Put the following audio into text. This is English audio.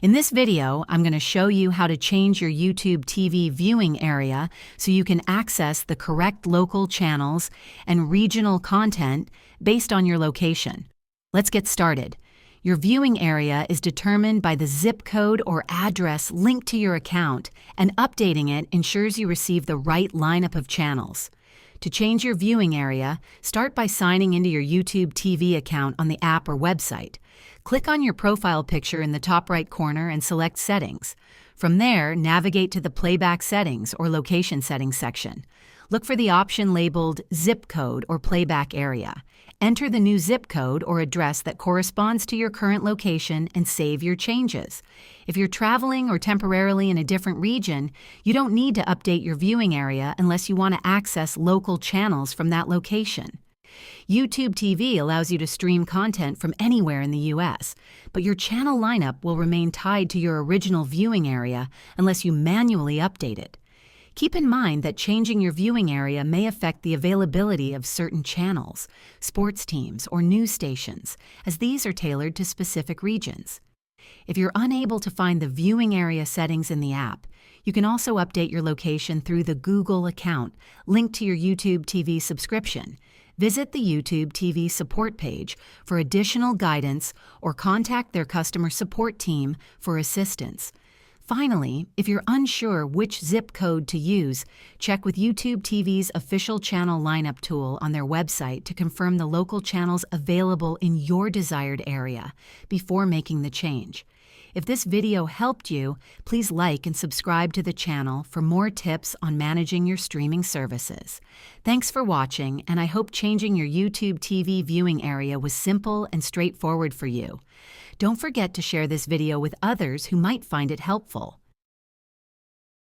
In this video, I'm going to show you how to change your YouTube TV viewing area so you can access the correct local channels and regional content based on your location. Let's get started. Your viewing area is determined by the zip code or address linked to your account, and updating it ensures you receive the right lineup of channels. To change your viewing area, start by signing into your YouTube TV account on the app or website. Click on your profile picture in the top right corner and select Settings. From there, navigate to the Playback Settings or Location Settings section. Look for the option labeled Zip Code or Playback Area. Enter the new zip code or address that corresponds to your current location and save your changes. If you're traveling or temporarily in a different region, you don't need to update your viewing area unless you want to access local channels from that location. YouTube TV allows you to stream content from anywhere in the U.S., but your channel lineup will remain tied to your original viewing area unless you manually update it. Keep in mind that changing your viewing area may affect the availability of certain channels, sports teams, or news stations, as these are tailored to specific regions. If you're unable to find the viewing area settings in the app, you can also update your location through the Google account linked to your YouTube TV subscription. Visit the YouTube TV support page for additional guidance or contact their customer support team for assistance. Finally, if you're unsure which zip code to use, check with YouTube TV's official channel lineup tool on their website to confirm the local channels available in your desired area before making the change. If this video helped you, please like and subscribe to the channel for more tips on managing your streaming services. Thanks for watching, and I hope changing your YouTube TV viewing area was simple and straightforward for you. Don't forget to share this video with others who might find it helpful.